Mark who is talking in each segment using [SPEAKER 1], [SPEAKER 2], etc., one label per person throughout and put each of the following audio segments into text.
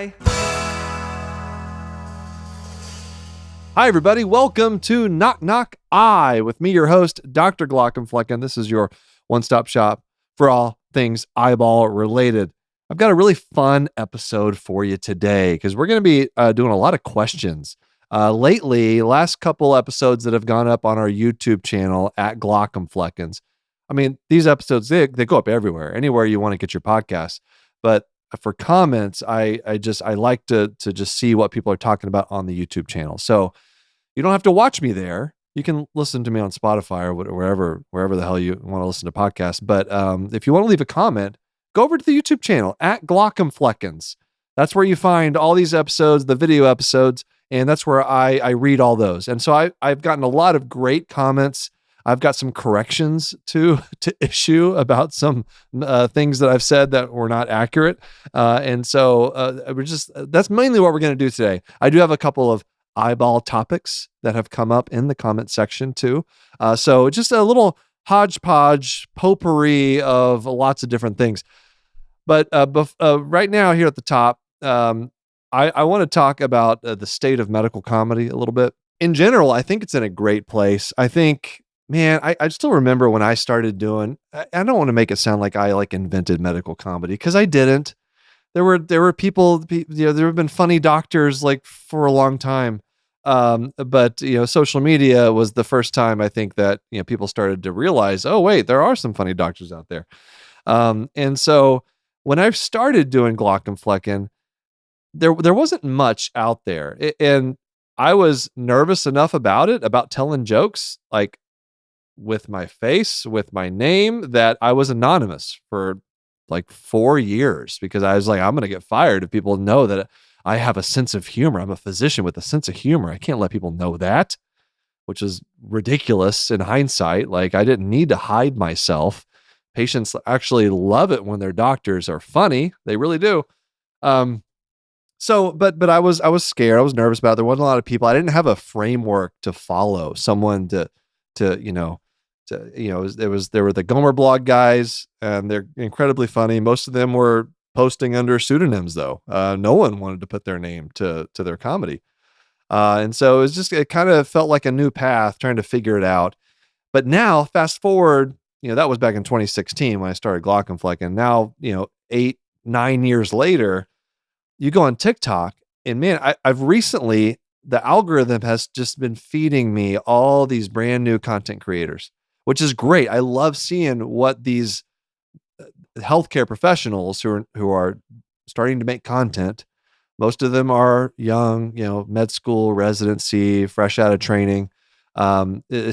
[SPEAKER 1] Bye. Hi, everybody. Welcome to Knock Knock Eye with me, your host, Dr. Glaucomflecken. This is your one-stop shop for all things eyeball related. I've got a really fun episode for you today because we're going to be doing a lot of questions. Lately, last couple episodes that have gone up on our YouTube channel at Glaucomfleckens. I mean, these episodes, they go up everywhere, anywhere you want to get your podcasts. But for comments, I like to just see what people are talking about on the YouTube channel. So you don't have to watch me there. You can listen to me on Spotify or wherever the hell you want to listen to podcasts. But if you want to leave a comment, go over to the YouTube channel at Glaucomfleckens. That's where you find all these episodes, the video episodes, and that's where I read all those. And so I've gotten a lot of great comments. I've got some corrections to issue about some things that I've said that were not accurate. And so that's mainly what we're going to do today. I do have a couple of eyeball topics that have come up in the comment section too. So just a little hodgepodge potpourri of lots of different things. But right now here at the top, I want to talk about the state of medical comedy a little bit. In general, I think it's in a great place. I think, man, I still remember when I started doing, I don't want to make it sound like I invented medical comedy because I didn't. There were people, there have been funny doctors for a long time. But social media was the first time I think that, people started to realize, oh, wait, there are some funny doctors out there. And so when I started doing Glaucomflecken, there wasn't much out there. And I was nervous enough about telling jokes, with my face, with my name, that I was anonymous for 4 years because I was like, I'm going to get fired if people know that I have a sense of humor. I'm a physician with a sense of humor. I can't let people know that, which is ridiculous in hindsight. I didn't need to hide myself. Patients actually love it when their doctors are funny. They really do. But I was scared. I was nervous about it. There wasn't a lot of people. I didn't have a framework to follow. Someone there were the Gomer blog guys, and they're incredibly funny. Most of them were posting under pseudonyms though. No one wanted to put their name to their comedy. And so it kind of felt like a new path trying to figure it out. But now fast forward, that was back in 2016 when I started Glaucomflecken. Now, 8-9 years later, you go on TikTok and man, I've recently, the algorithm has just been feeding me all these brand new content creators, which is great. I love seeing what these healthcare professionals who are starting to make content. Most of them are young, med school, residency, fresh out of training,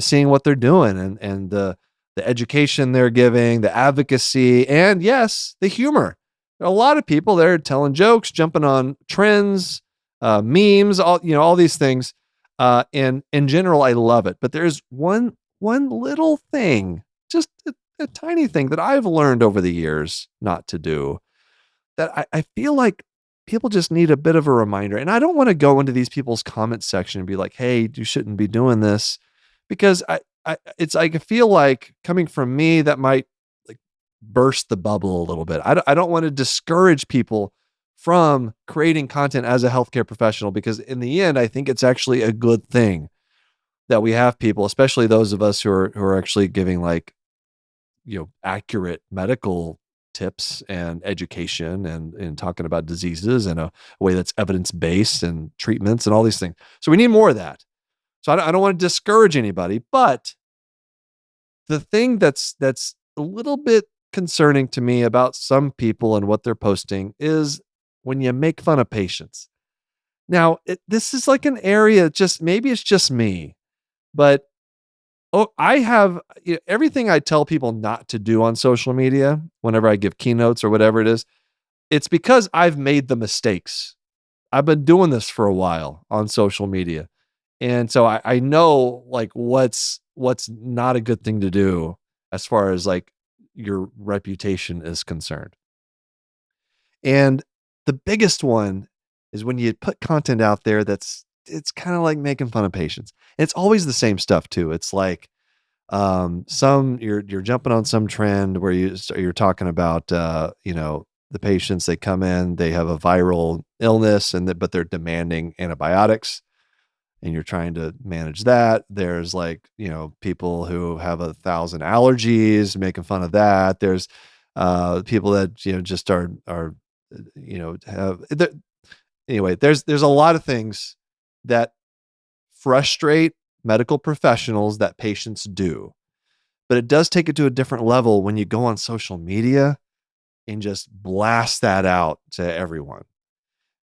[SPEAKER 1] seeing what they're doing and the education they're giving, the advocacy, and yes, the humor. There are a lot of people there telling jokes, jumping on trends, memes, all these things. And in general, I love it. But there's one little thing, just a tiny thing that I've learned over the years not to do, that I feel like people just need a bit of a reminder. And I don't want to go into these people's comment section and be like, hey, you shouldn't be doing this, because I feel like coming from me, that might burst the bubble a little bit. I don't want to discourage people from creating content as a healthcare professional, because in the end, I think it's actually a good thing that we have people, especially those of us who are actually giving accurate medical tips and education and talking about diseases in a way that's evidence-based and treatments and all these things. So we need more of that. So I don't want to discourage anybody, but the thing that's a little bit concerning to me about some people and what they're posting is when you make fun of patients. Now, this is an area, maybe it's just me, but I have everything I tell people not to do on social media whenever I give keynotes or whatever it is. It's because I've made the mistakes. I've been doing this for a while on social media. And so I know what's not a good thing to do as far as your reputation is concerned. And the biggest one is when you put content out there it's kind of like making fun of patients. And it's always the same stuff too. It's you're jumping on some trend where you're talking about the patients, they come in, they have a viral illness, but they're demanding antibiotics, and you're trying to manage that. There's like, people who have 1,000 allergies, making fun of that. There's people that, just are, have, anyway, there's a lot of things that frustrate medical professionals that patients do. But it does take it to a different level when you go on social media and just blast that out to everyone.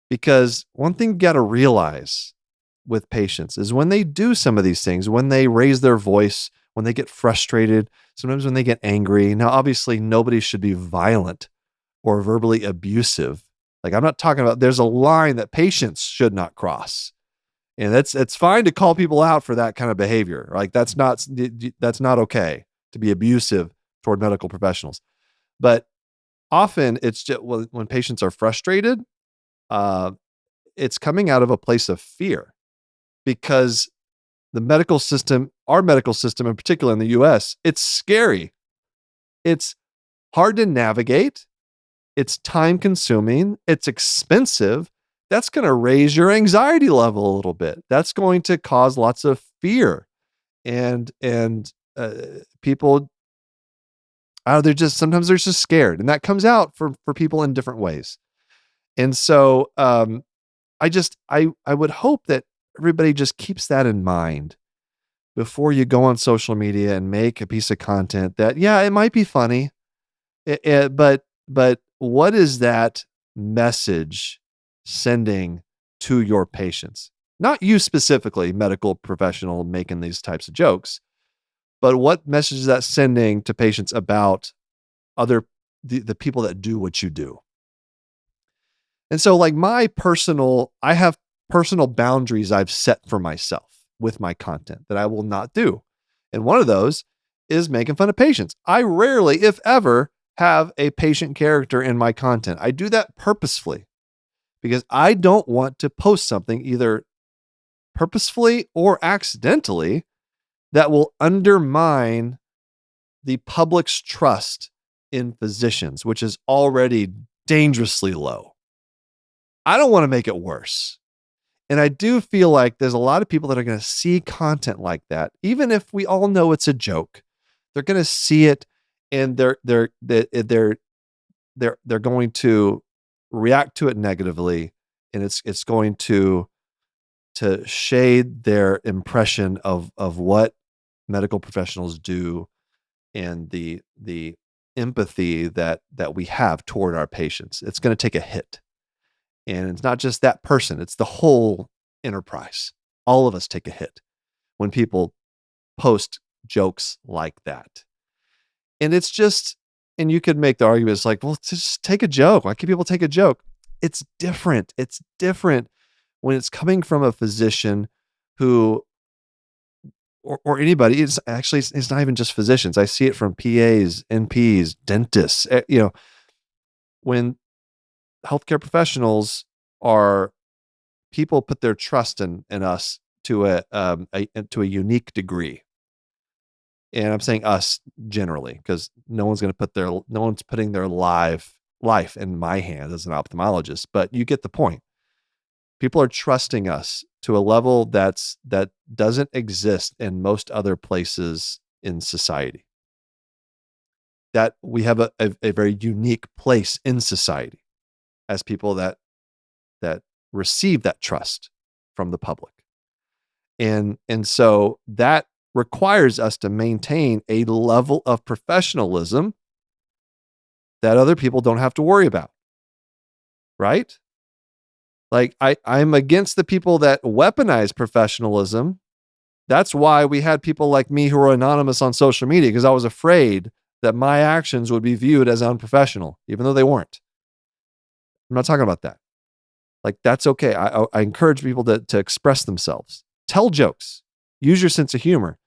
[SPEAKER 1] Because one thing you got to realize with patients is when they do some of these things, when they raise their voice, when they get frustrated, sometimes when they get angry. Now, obviously, nobody should be violent or verbally abusive. Like, I'm not talking about, there's a line that patients should not cross. And it's fine to call people out for that kind of behavior. Like, that's not okay to be abusive toward medical professionals. But often it's just when patients are frustrated, it's coming out of a place of fear, because the medical system, our medical system in particular in the US, it's scary. It's hard to navigate. It's time consuming. It's expensive. That's going to raise your anxiety level a little bit. That's going to cause lots of fear. And people, sometimes they're just scared, and that comes out for people in different ways. And so, I would hope that everybody just keeps that in mind before you go on social media and make a piece of content that, yeah, it might be funny, but what is that message sending to your patients? Not you specifically, medical professional making these types of jokes, but what message is that sending to patients about the people that do what you do? And so, like, I have personal boundaries I've set for myself with my content that I will not do. And one of those is making fun of patients. I rarely, if ever, have a patient character in my content. I do that purposefully because I don't want to post something either purposefully or accidentally that will undermine the public's trust in physicians, which is already dangerously low. I don't want to make it worse. And I do feel like there's a lot of people that are going to see content like that, even if we all know it's a joke. They're going to see it, and they're going to react to it negatively, and it's going to shade their impression of what medical professionals do, and the empathy that we have toward our patients. It's going to take a hit. And it's not just that person, it's the whole enterprise. All of us take a hit when people post jokes like that. And it's just, and you could make the argument, it's like, well, just take a joke. Why can't people take a joke? It's different. It's different when it's coming from a physician who, or anybody. It's not even just physicians. I see it from PAs, NPs, dentists. When healthcare professionals are, people put their trust in us to a unique degree. And I'm saying us generally, because no one's putting their life in my hands as an ophthalmologist, but you get the point. People are trusting us to a level that doesn't exist in most other places in society. That we have a very unique place in society as people that receive that trust from the public. And so that requires us to maintain a level of professionalism that other people don't have to worry about. Right? Like, I'm against the people that weaponize professionalism. That's why we had people like me who were anonymous on social media, because I was afraid that my actions would be viewed as unprofessional, even though they weren't. I'm not talking about that. Like, that's okay. I encourage people to express themselves. Tell jokes. Use your sense of humor.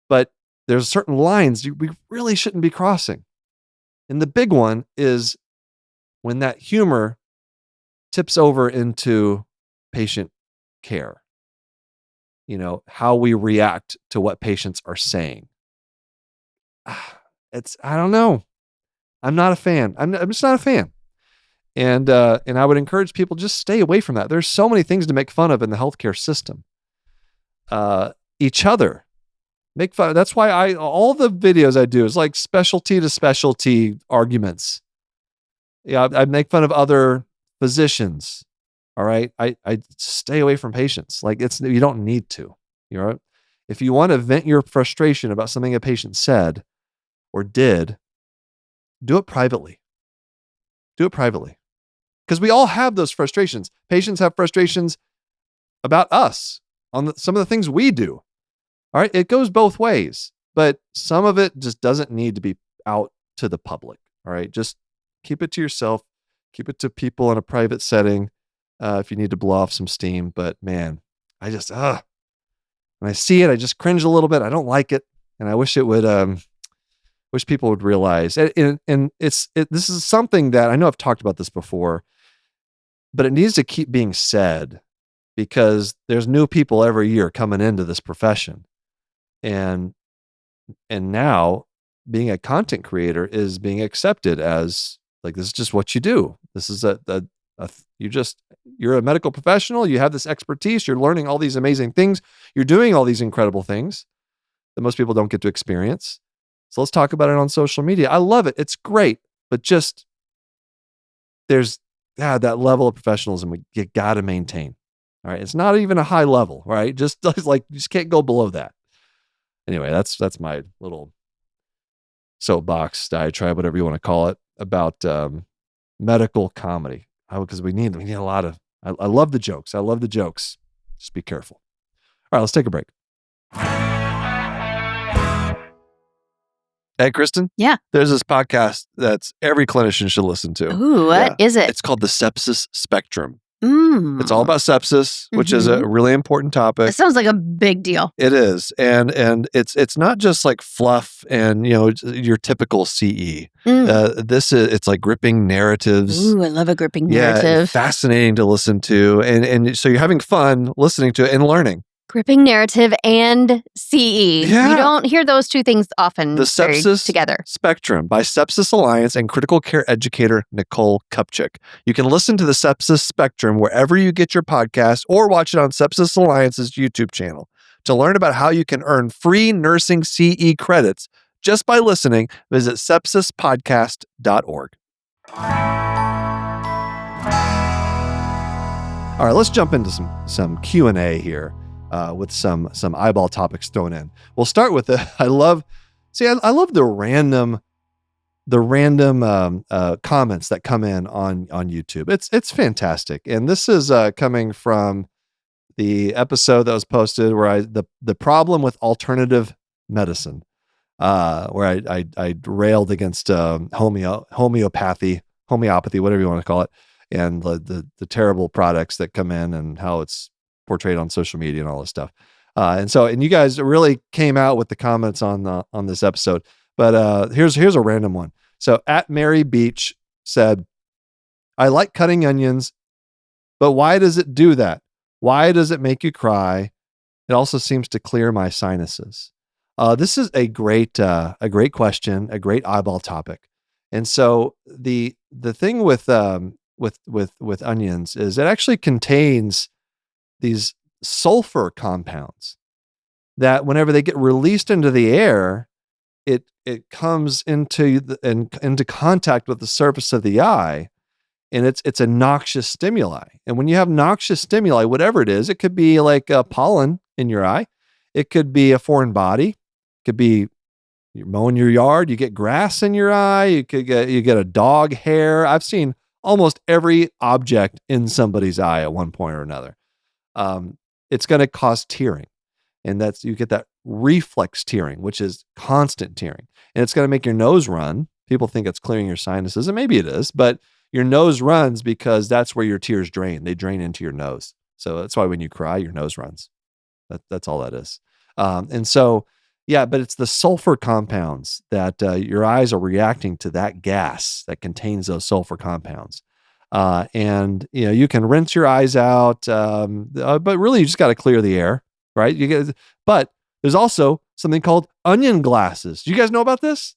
[SPEAKER 1] But there's certain lines we really shouldn't be crossing. And the big one is when that humor tips over into patient care. How we react to what patients are saying. I don't know. I'm not a fan. I'm just not a fan. And I would encourage people just stay away from that. There's so many things to make fun of in the healthcare system. Each other. Make fun. That's why all the videos I do is like specialty to specialty arguments. Yeah, I make fun of other physicians. All right. I stay away from patients. Like you don't need to. You know, if you want to vent your frustration about something a patient said or did, do it privately. Do it privately. Because we all have those frustrations. Patients have frustrations about us on some of the things we do. All right. It goes both ways, but some of it just doesn't need to be out to the public. All right. Just keep it to yourself. Keep it to people in a private setting if you need to blow off some steam. But man, I just, when I see it, I just cringe a little bit. I don't like it. And I wish it would, wish people would realize. And this is something that I know I've talked about this before, but it needs to keep being said because there's new people every year coming into this profession. And now being a content creator is being accepted as like, this is just what you do. This is you're a medical professional. You have this expertise. You're learning all these amazing things. You're doing all these incredible things that most people don't get to experience. So let's talk about it on social media. I love it. It's great, but just there's that level of professionalism you got to maintain. All right. It's not even a high level, right? Just like, you just can't go below that. Anyway, that's my little soapbox diatribe, whatever you want to call it, about medical comedy. Because we need a lot of. I love the jokes. I love the jokes. Just be careful. All right, let's take a break. Hey, Kristen.
[SPEAKER 2] Yeah.
[SPEAKER 1] There's this podcast that's every clinician should listen to.
[SPEAKER 2] Ooh, what is it?
[SPEAKER 1] It's called the Sepsis Spectrum. It's all about sepsis, which is a really important topic.
[SPEAKER 2] It sounds like a big deal.
[SPEAKER 1] It is. And it's not just like fluff and, your typical CE. It's like gripping narratives.
[SPEAKER 2] Ooh, I love a gripping narrative.
[SPEAKER 1] Fascinating to listen to. And so you're having fun listening to it and learning.
[SPEAKER 2] Gripping narrative and CE.
[SPEAKER 1] Yeah.
[SPEAKER 2] You don't hear those two things often
[SPEAKER 1] The Sepsis
[SPEAKER 2] together. Spectrum
[SPEAKER 1] by Sepsis Alliance and critical care educator Nicole Kupchik. You can listen to the Sepsis Spectrum wherever you get your podcast or watch it on Sepsis Alliance's YouTube channel. To learn about how you can earn free nursing CE credits just by listening, visit sepsispodcast.org. All right, let's jump into some Q&A here. With some eyeball topics thrown in. We'll start with I love the random comments that come in on YouTube. It's fantastic. And this is coming from the episode that was posted where the problem with alternative medicine, where I railed against homeopathy, whatever you want to call it, and the terrible products that come in and how it's portrayed on social media and all this stuff. And you guys really came out with the comments on this episode, but here's a random one. So at Mary Beach said, I like cutting onions, but why does it do that? Why does it make you cry? It also seems to clear my sinuses. This is a great question, a great eyeball topic. And so the thing with onions is it actually contains these sulfur compounds that whenever they get released into the air, it comes into contact with the surface of the eye, and it's a noxious stimuli. And when you have noxious stimuli, whatever it is, it could be like pollen in your eye, it could be a foreign body, it could be you're mowing your yard, you get grass in your eye, you get a dog hair. I've seen almost every object in somebody's eye at one point or another. It's going to cause tearing, and you get that reflex tearing, which is constant tearing, and it's going to make your nose run. People think it's clearing your sinuses, and maybe it is, but your nose runs because that's where your tears drain. They drain into your nose. So that's why when you cry, your nose runs. That's all that is. And so, yeah, but it's the sulfur compounds that your eyes are reacting to, that gas that contains those sulfur compounds. And you can rinse your eyes out, but really you just got to clear the air, right? But there's also something called onion glasses. Do you guys know about this?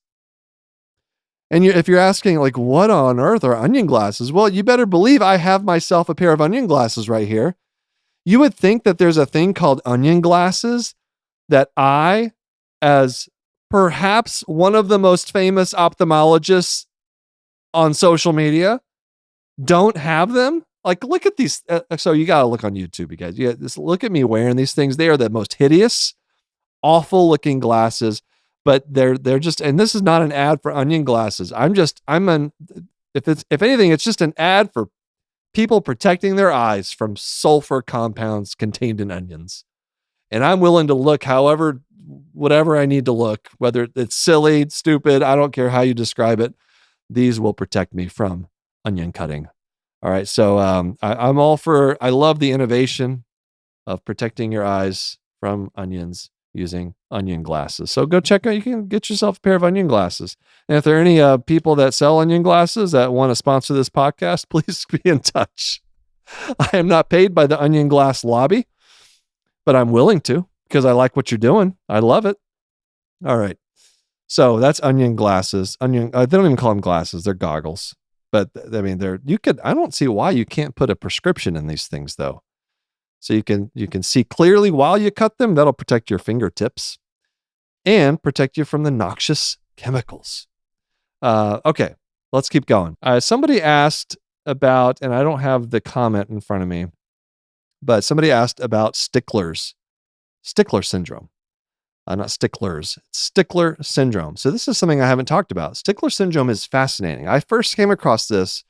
[SPEAKER 1] And if you're asking, like, what on earth are onion glasses? Well, you better believe I have myself a pair of onion glasses right here. You would think that there's a thing called onion glasses that I, as perhaps one of the most famous ophthalmologists on social media, don't have them. Like, look at these. So you got to look on YouTube, you guys. Just look at me wearing these things. They are the most hideous, awful looking glasses, but they're just, and this is not an ad for onion glasses. If anything, it's just an ad for people protecting their eyes from sulfur compounds contained in onions. And I'm willing to look whatever I need to look, whether it's silly, stupid, I don't care how you describe it. These will protect me from onion cutting. All right. So I'm all for, I love the innovation of protecting your eyes from onions using onion glasses. So go check out, you can get yourself a pair of onion glasses. And if there are any people that sell onion glasses that want to sponsor this podcast, please be in touch. I am not paid by the onion glass lobby, but I'm willing to because I like what you're doing. I love it. All right. So that's onion glasses. They don't even call them glasses. They're goggles. But I mean, I don't see why you can't put a prescription in these things though. So you can see clearly while you cut them. That'll protect your fingertips and protect you from the noxious chemicals. Okay, let's keep going. Somebody asked about, and I don't have the comment in front of me, but somebody asked about Stickler syndrome. Not sticklers, Stickler syndrome. So this is something I haven't talked about. Stickler syndrome is fascinating. I first came across this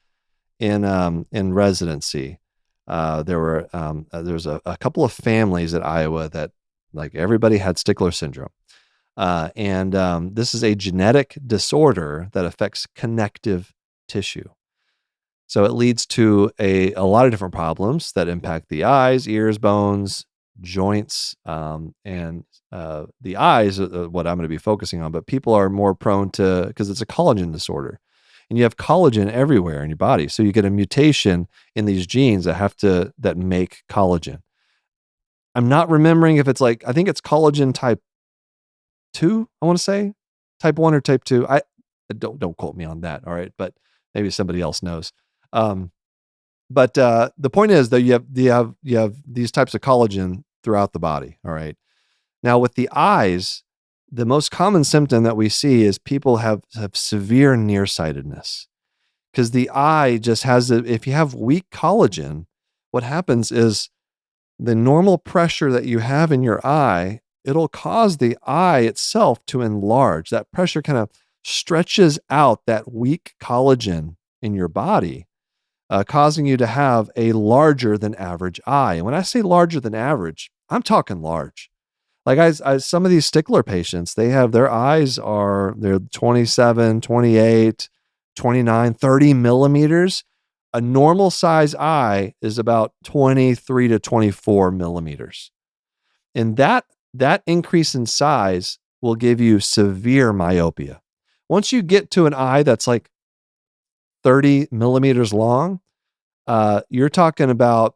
[SPEAKER 1] in residency. There was a couple of families at Iowa that, like, everybody had Stickler syndrome. And this is a genetic disorder that affects connective tissue. So it leads to a lot of different problems that impact the eyes, ears, bones, joints, and the eyes, what I'm going to be focusing on. But people are more prone to, because it's a collagen disorder. And you have collagen everywhere in your body. So you get a mutation in these genes that make collagen. I'm not remembering if it's I think it's collagen type 2, I want to say. Type 1 or type 2. I don't quote me on that, all right? But maybe somebody else knows. But the point is, though, you have these types of collagen throughout the body, all right? Now with the eyes, the most common symptom that we see is people have severe nearsightedness, because the eye just if you have weak collagen, what happens is the normal pressure that you have in your eye, it'll cause the eye itself to enlarge. That pressure kind of stretches out that weak collagen in your body, causing you to have a larger than average eye. And when I say larger than average, I'm talking large. Like some of these Stickler patients, their eyes they're 27, 28, 29, 30 millimeters. A normal size eye is about 23 to 24 millimeters. And that increase in size will give you severe myopia. Once you get to an eye that's like 30 millimeters long, you're talking about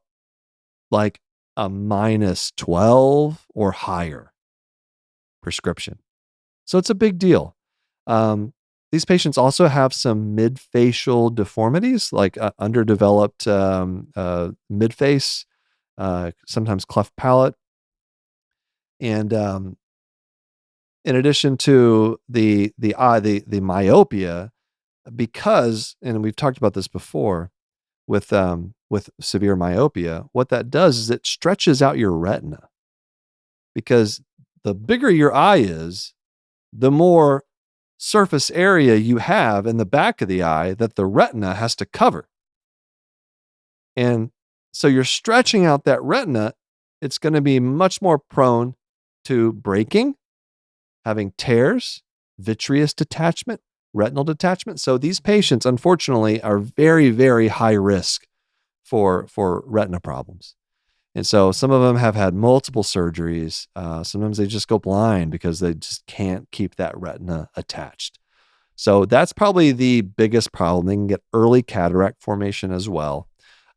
[SPEAKER 1] like a -12 or higher prescription. So it's a big deal. These patients also have some midfacial deformities, like underdeveloped midface, sometimes cleft palate. And in addition to the myopia, because, and we've talked about this before, with severe myopia, what that does is it stretches out your retina, because the bigger your eye is, the more surface area you have in the back of the eye that the retina has to cover. And so you're stretching out that retina. It's going to be much more prone to breaking, having tears, vitreous detachment, retinal detachment. So these patients, unfortunately, are very, very high risk for retina problems. And so some of them have had multiple surgeries. Sometimes they just go blind because they just can't keep that retina attached. So that's probably the biggest problem. They can get early cataract formation as well.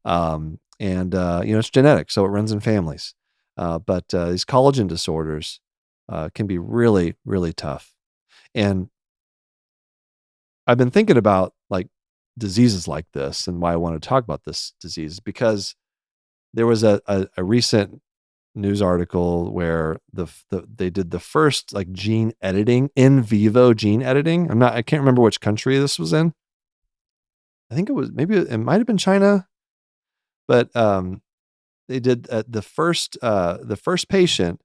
[SPEAKER 1] And it's genetic, so it runs in families. But these collagen disorders can be really, really tough. And I've been thinking about like diseases like this and why I want to talk about this disease, because there was a recent news article where they did the first like gene editing, in vivo gene editing. I can't remember which country this was in. I think it might have been China, but they did the first patient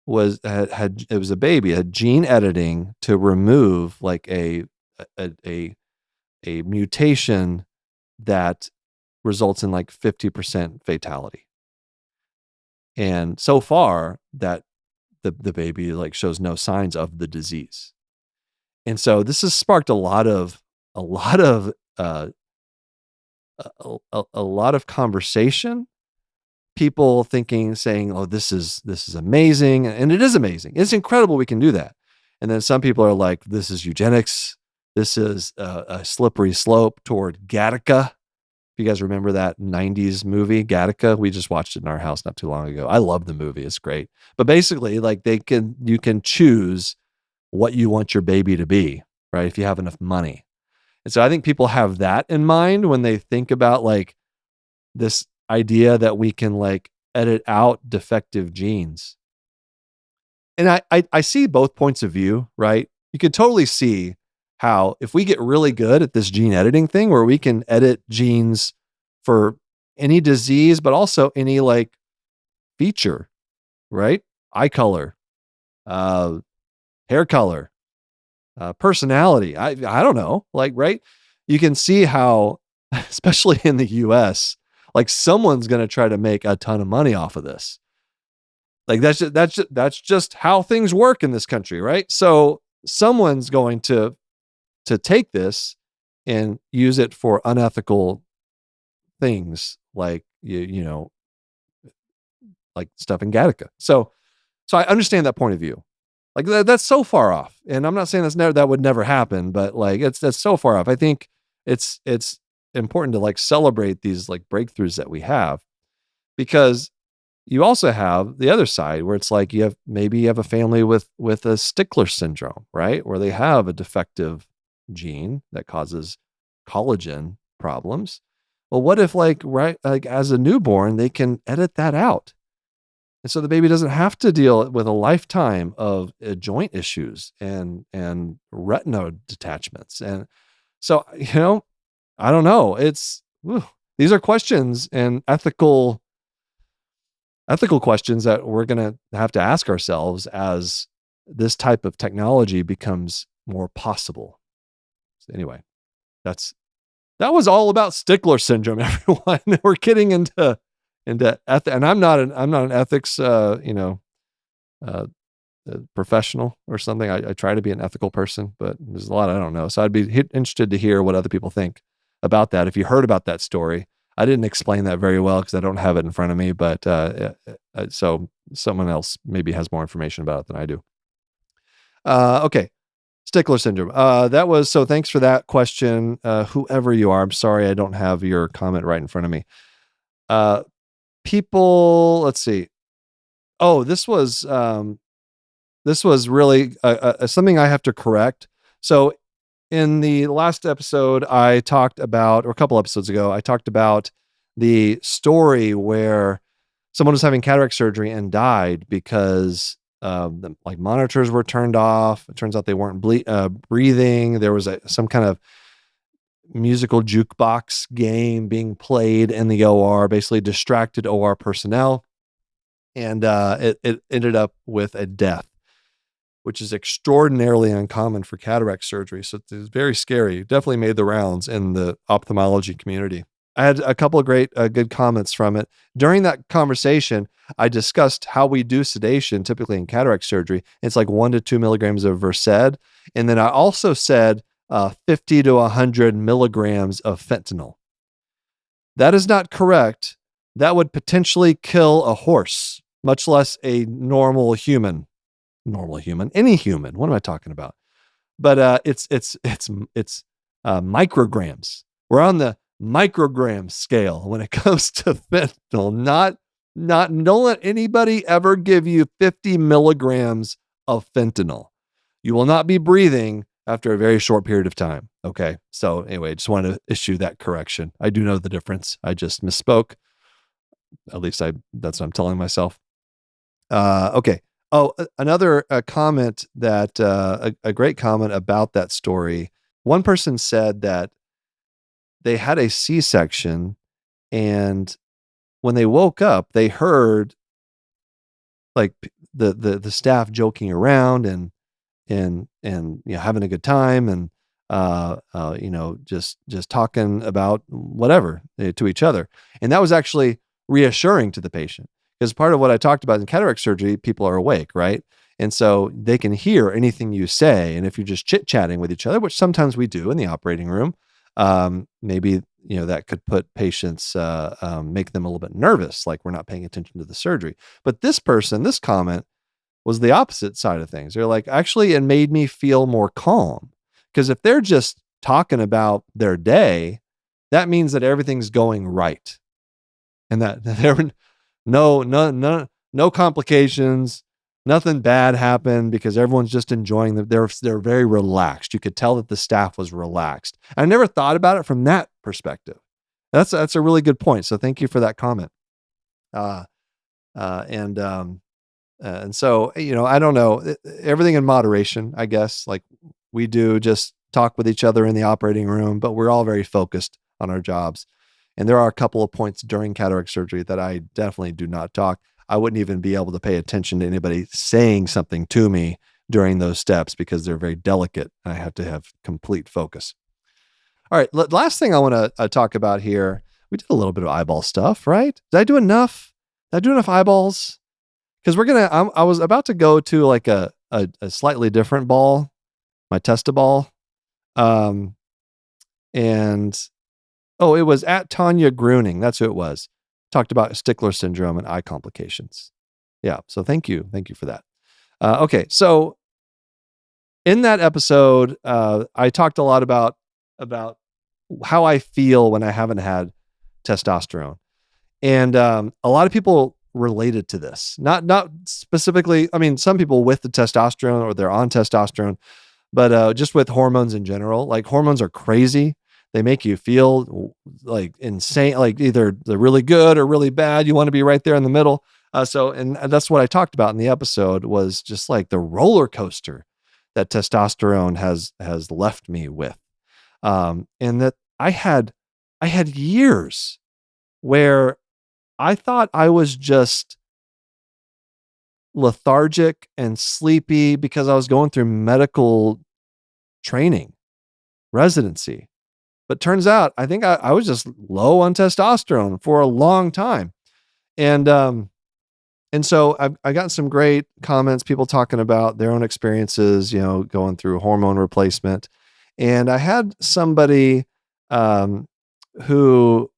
[SPEAKER 1] it was a baby, had gene editing to remove like a mutation that results in like 50% fatality. And so far that the baby like shows no signs of the disease. And so this has sparked a lot of uh, a lot of conversation. People saying, "Oh, this is amazing," and it is amazing. It's incredible we can do that. And then some people are like, "This is eugenics. This is a slippery slope toward Gattaca." If you guys remember that '90s movie Gattaca, we just watched it in our house not too long ago. I love the movie; it's great. But basically, like you can choose what you want your baby to be, right? If you have enough money. And so I think people have that in mind when they think about like this idea that we can like edit out defective genes. And I see both points of view, right? You could totally see how if we get really good at this gene editing thing where we can edit genes for any disease, but also any like feature, right? Eye color, hair color, personality. I don't know, like, right? You can see how, especially in the US, like someone's going to try to make a ton of money off of this. Like that's just how things work in this country, right? So someone's going to take this and use it for unethical things, like you know, like stuff in Gattaca. So I understand that point of view. Like that's so far off, and I'm not saying that would never happen, but like that's so far off. I think it's important to like celebrate these like breakthroughs that we have, because you also have the other side where it's like you have a family with a Stickler syndrome, right? Where they have a defective gene that causes collagen problems. Well, what if like as a newborn they can edit that out? And so the baby doesn't have to deal with a lifetime of joint issues and retinal detachments. And so, I don't know. These are questions and ethical questions that we're going to have to ask ourselves as this type of technology becomes more possible. So anyway, that was all about Stickler syndrome, everyone. We're getting into ethics, and I'm not an ethics professional or something. I try to be an ethical person, but there's a lot I don't know. So I'd be interested to hear what other people think about that. If you heard about that story, I didn't explain that very well because I don't have it in front of me, but so someone else maybe has more information about it than I do. Okay. Stickler syndrome. So thanks for that question. Whoever you are, I'm sorry I don't have your comment right in front of me. People, let's see. Oh, this was really something I have to correct. So in the last episode, I talked about, or a couple episodes ago, I talked about the story where someone was having cataract surgery and died because the like monitors were turned off. It turns out they weren't breathing. There was some kind of musical jukebox game being played in the OR, basically distracted OR personnel. And it ended up with a death, which is extraordinarily uncommon for cataract surgery. So it's very scary. Definitely made the rounds in the ophthalmology community. I had a couple of great, good comments from it. During that conversation, I discussed how we do sedation, typically in cataract surgery. It's like 1 to 2 milligrams of Versed. And then I also said 50 to 100 milligrams of fentanyl. That is not correct. That would potentially kill a horse, much less a normal human. Any human. What am I talking about? But it's micrograms. We're on the microgram scale when it comes to fentanyl. Don't let anybody ever give you 50 milligrams of fentanyl. You will not be breathing after a very short period of time. Okay. So anyway, I just wanted to issue that correction. I do know the difference. I just misspoke. At least that's what I'm telling myself. Okay. Oh, another comment that, a great comment about that story. One person said that they had a C-section, and when they woke up, they heard like the staff joking around and having a good time and just talking about whatever to each other. And that was actually reassuring to the patient, because part of what I talked about in cataract surgery, people are awake, right? And so they can hear anything you say. And if you're just chit-chatting with each other, which sometimes we do in the operating room, maybe that could put patients, make them a little bit nervous, like we're not paying attention to the surgery. But this comment was the opposite side of things. They're like, actually, it made me feel more calm, because if they're just talking about their day, that means that everything's going right, and that there were no complications, nothing bad happened, because everyone's just enjoying they're very relaxed. You could tell that the staff was relaxed. I never thought about it from that perspective. That's a really good point. So thank you for that comment. And so, I don't know, everything in moderation, I guess. Like, we do just talk with each other in the operating room, but we're all very focused on our jobs. And there are a couple of points during cataract surgery that I definitely do not talk. I wouldn't even be able to pay attention to anybody saying something to me during those steps, because they're very delicate. I have to have complete focus. All right. Last thing I want to talk about here. We did a little bit of eyeball stuff, right? Did I do enough? Did I do enough eyeballs? Because I was about to go to like a slightly different ball, my Testoball. And it was at Tanya Gruning. That's who it was. Talked about Stickler syndrome and eye complications. Yeah. So thank you for that. Okay. So in that episode, I talked a lot about how I feel when I haven't had testosterone. And a lot of people related to this. Not specifically, I mean, some people with the testosterone or they're on testosterone, but just with hormones in general. Like, hormones are crazy. They make you feel like insane, like either they're really good or really bad. You want to be right there in the middle. And that's what I talked about in the episode, was just like the roller coaster that testosterone has left me with. And that I had years where I thought I was just lethargic and sleepy because I was going through medical training, residency. But turns out, I think I was just low on testosterone for a long time. And so I got some great comments, people talking about their own experiences, going through hormone replacement. And I had somebody who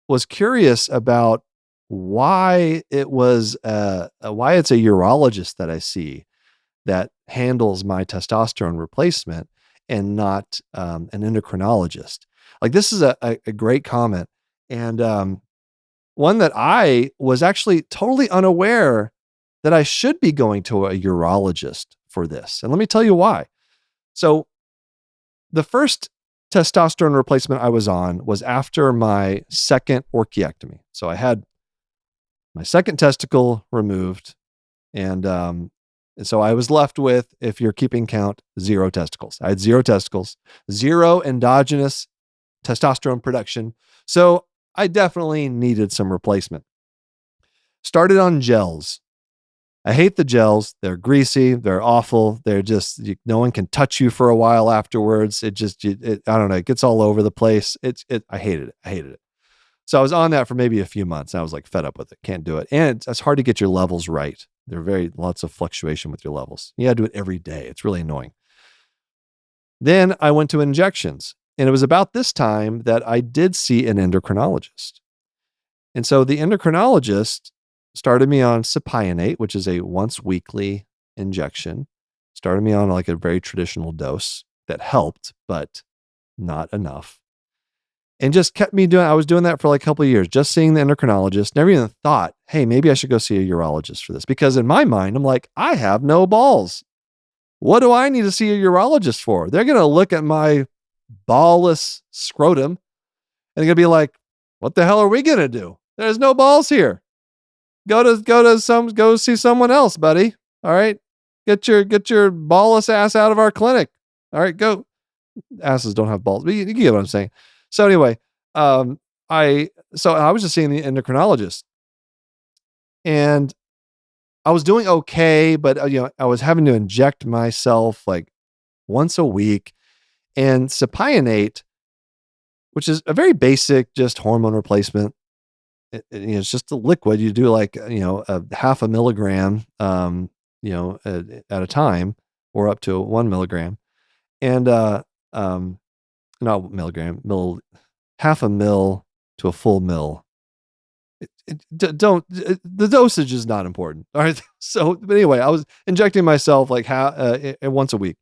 [SPEAKER 1] was curious about why it's a urologist that I see that handles my testosterone replacement and not an endocrinologist. Like, this is a great comment, and one that I was actually totally unaware that I should be going to a urologist for this. And let me tell you why. So the first testosterone replacement I was on was after my second orchiectomy. So I had my second testicle removed, and so I was left with, if you're keeping count, 0 testicles. I had 0 testicles, 0 endogenous testosterone production. So I definitely needed some replacement. Started on gels. I hate the gels. They're greasy. They're awful. They're just, no one can touch you for a while afterwards. I don't know. It gets all over the place. I hated it. So I was on that for maybe a few months. And I was like fed up with it. Can't do it. And it's hard to get your levels right. There are lots of fluctuation with your levels. You got to do it every day. It's really annoying. Then I went to injections. And it was about this time that I did see an endocrinologist. And so the endocrinologist started me on cypionate, which is a once weekly injection. Started me on like a very traditional dose that helped, but not enough. And just kept me I was doing that for like a couple of years, just seeing the endocrinologist. Never even thought, hey, maybe I should go see a urologist for this. Because in my mind, I'm like, I have no balls. What do I need to see a urologist for? They're going to look at my ballless scrotum and they're going to be like, what the hell are we going to do? There's no balls here. Go see someone else, buddy. All right. Get your ballless ass out of our clinic. All right, go. Asses don't have balls, but you get what I'm saying. So anyway, I was just seeing the endocrinologist, and I was doing okay, but I was having to inject myself like once a week, and cypionate, which is a very basic, just hormone replacement. It's just a liquid. You do like a half a milligram, at a time, or up to 1 milligram, and not milligram, half a mil to a full mil. The dosage is not important. All right. So, but anyway, I was injecting myself like once a week,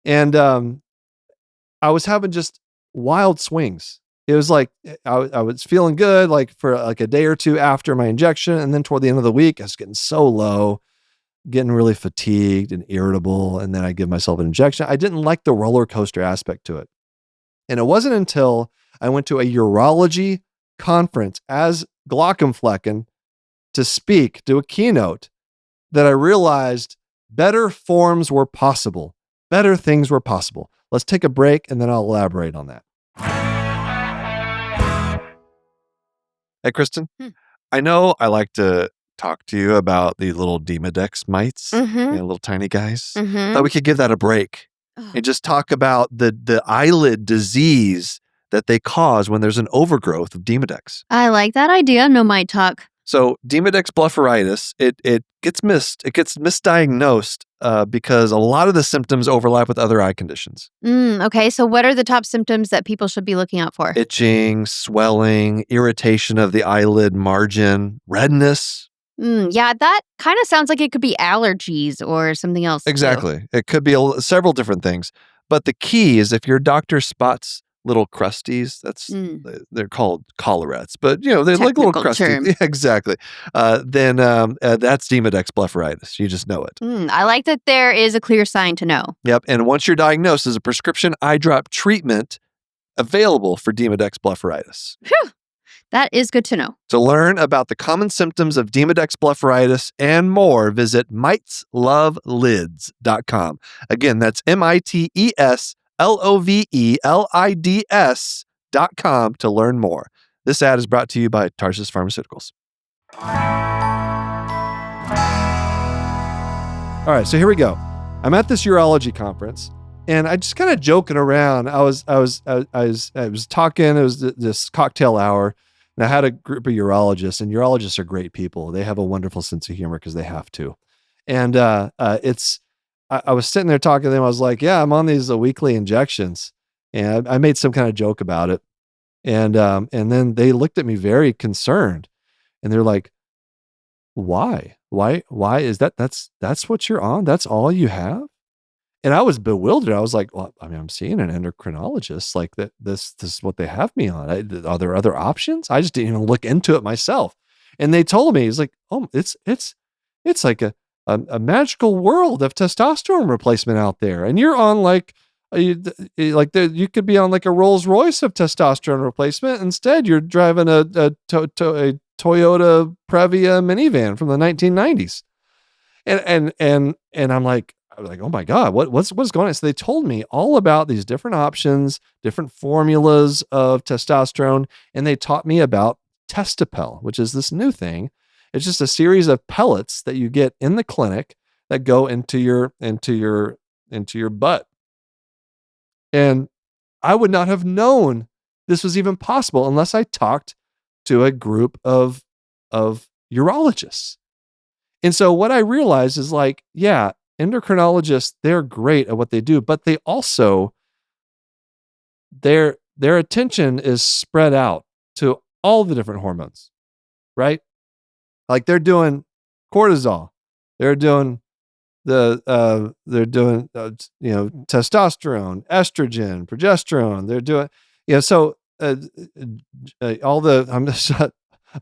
[SPEAKER 1] and I was having just wild swings. It was like I was feeling good like for like a day or two after my injection, and then toward the end of the week, I was getting so low, getting really fatigued and irritable, and then I give myself an injection. I didn't like the roller coaster aspect to it. And it wasn't until I went to a urology conference as Glaucomflecken to speak, do a keynote, that I realized better forms were possible. Better things were possible. Let's take a break and then I'll elaborate on that. Hey, Kristen, I know I like to talk to you about the little Demodex mites, little tiny guys. Thought we could give that a break and just talk about the eyelid disease that they cause when there's an overgrowth of Demodex.
[SPEAKER 2] I like that idea. No mite talk.
[SPEAKER 1] So Demodex blepharitis, it gets misdiagnosed because a lot of the symptoms overlap with other eye conditions.
[SPEAKER 2] Okay, so what are the top symptoms that people should be looking out for?
[SPEAKER 1] Itching, swelling, irritation of the eyelid margin, redness.
[SPEAKER 2] Yeah, that kind of sounds like it could be allergies or something else.
[SPEAKER 1] Exactly. It could be several different things. But the key is if your doctor spots little crusties, they're called collarettes, but they like little crusties. Yeah, exactly. Then that's Demodex blepharitis. You just know it.
[SPEAKER 2] I like that there is a clear sign to know.
[SPEAKER 1] Yep. And once you're diagnosed, there's a prescription eye drop treatment available for Demodex blepharitis.
[SPEAKER 2] Whew. That is good to know.
[SPEAKER 1] To learn about the common symptoms of Demodex blepharitis and more, visit miteslovelids.com. Again, that's miteslovelids.com to learn more. This ad is brought to you by Tarsus Pharmaceuticals. All right, so here we go. I'm at this urology conference, and I just kind of joking around. I was talking. It was this cocktail hour. And I had a group of urologists, and urologists are great people. They have a wonderful sense of humor because they have to. And I was sitting there talking to them. I was like, yeah, I'm on these weekly injections. And I made some kind of joke about it. And then they looked at me very concerned. And they're like, why? Why is that? That's what you're on? That's all you have? And I was bewildered. I was like, well, I mean, I'm seeing an endocrinologist. Like that. This is what they have me on. Are there other options? I just didn't even look into it myself. And they told me, it's like, oh, it's like a magical world of testosterone replacement out there. And you're on you could be on like a Rolls Royce of testosterone replacement. Instead, you're driving a Toyota Previa minivan from the 1990s. And I'm like, oh my God, what's going on? So they told me all about these different options, different formulas of testosterone, and they taught me about Testapel, which is this new thing. It's just a series of pellets that you get in the clinic that go into your butt. And I would not have known this was even possible unless I talked to a group of urologists. And so what I realized is like, yeah, endocrinologists, they're great at what they do, but they also, their attention is spread out to all the different hormones, right? Like they're doing cortisol, they're doing testosterone, estrogen, progesterone, they're doing, so I'm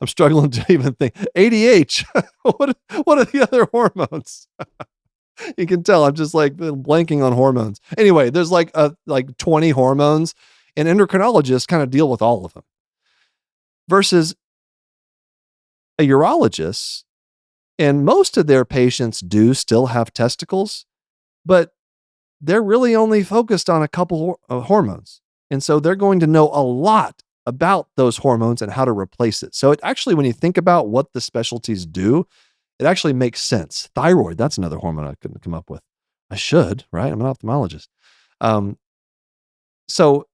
[SPEAKER 1] struggling to even think. ADH. What are the other hormones? You can tell I'm just like blanking on hormones. Anyway, there's like 20 hormones, and endocrinologists kind of deal with all of them. Versus a urologist, and most of their patients do still have testicles, but they're really only focused on a couple hormones. And so they're going to know a lot about those hormones and how to replace it. So it actually, when you think about what the specialties do, it actually makes sense. Thyroid, that's another hormone I couldn't come up with. I should, right? I'm an ophthalmologist. Um, so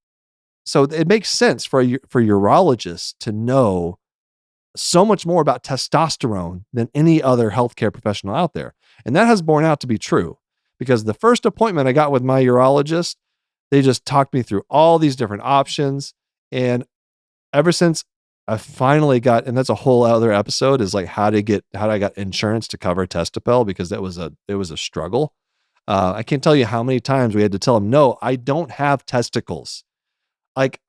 [SPEAKER 1] it makes sense for urologists to know so much more about testosterone than any other healthcare professional out there. And that has borne out to be true, because the first appointment I got with my urologist, they just talked me through all these different options. And ever since I finally got, and that's a whole other episode, is like how I got insurance to cover Testapel, because it was a struggle. I can't tell you how many times we had to tell them, no, I don't have testicles. Like,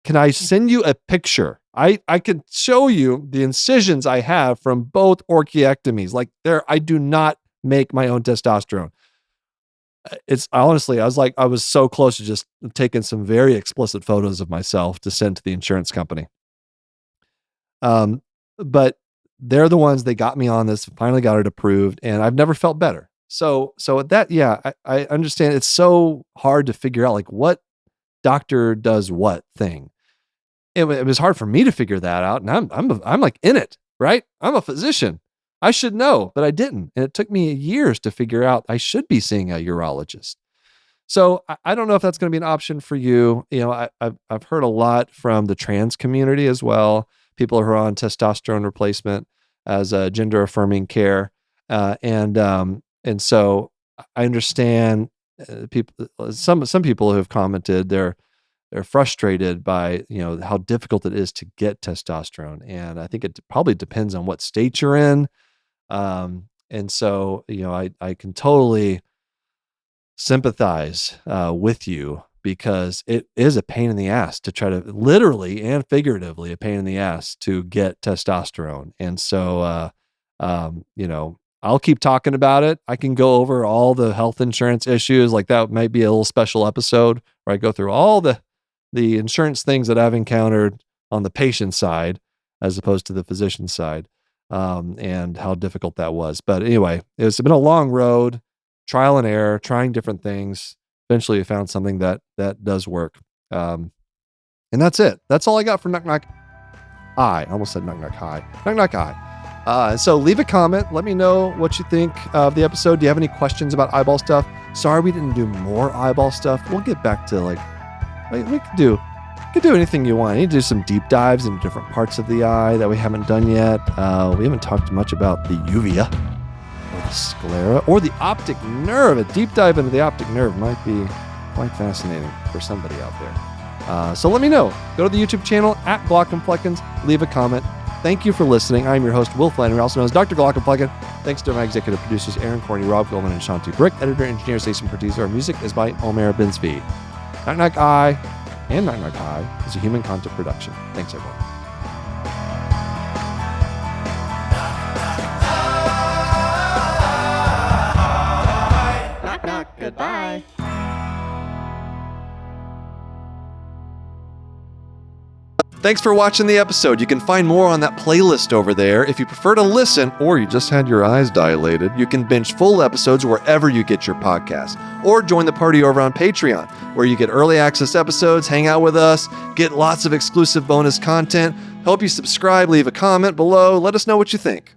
[SPEAKER 1] can I send you a picture? I can show you the incisions I have from both orchiectomies. Like, I do not make my own testosterone. It's honestly, I was so close to just taking some very explicit photos of myself to send to the insurance company. But they're the ones, they got me on this, finally got it approved, and I've never felt better. So that, yeah, I understand it's so hard to figure out like what doctor does what thing. It was hard for me to figure that out, and I'm like in it, right? I'm a physician. I should know, but I didn't. And it took me years to figure out I should be seeing a urologist. So I don't know if that's going to be an option for you. You know, I've heard a lot from the trans community as well. People who are on testosterone replacement as a gender affirming care. And so I understand some people who have commented they're frustrated by, how difficult it is to get testosterone. And I think it probably depends on what state you're in. And so, I can totally sympathize with you, because it is a pain in the ass to try to, literally and figuratively, a pain in the ass to get testosterone. And so, I'll keep talking about it. I can go over all the health insurance issues. Like, that might be a little special episode where I go through all the insurance things that I've encountered on the patient side as opposed to the physician side, and how difficult that was. But anyway, it's been a long road, trial and error, trying different things. Eventually I found something that does work. And that's it. That's all I got for Knock Knock I almost said Knock Knock Hi. Knock Knock I. So leave a comment. Let me know what you think of the episode. Do you have any questions about eyeball stuff? Sorry we didn't do more eyeball stuff. We'll get back to we could do anything you want. I need to do some deep dives into different parts of the eye that we haven't done yet. We haven't talked much about the uvea or the sclera or the optic nerve. A deep dive into the optic nerve might be quite fascinating for somebody out there. So let me know. Go to the YouTube channel at Glaucomfleckens. Leave a comment. Thank you for listening. I'm your host, Will Flannery, also known as Dr. Glaucomflecken. Thanks to my executive producers, Aaron Corney, Rob Goldman, and Shanti Brick. Editor, engineer, Jason Pertizzo. Our music is by Omer Binsby. Knock Knock I and Knock Knock Hi is a human content production. Thanks, everyone.
[SPEAKER 2] Knock, knock, goodbye.
[SPEAKER 1] Thanks for watching the episode. You can find more on that playlist over there. If you prefer to listen, or you just had your eyes dilated, you can binge full episodes wherever you get your podcasts. Or join the party over on Patreon, where you get early access episodes, hang out with us, get lots of exclusive bonus content. Hope you subscribe, leave a comment below. Let us know what you think.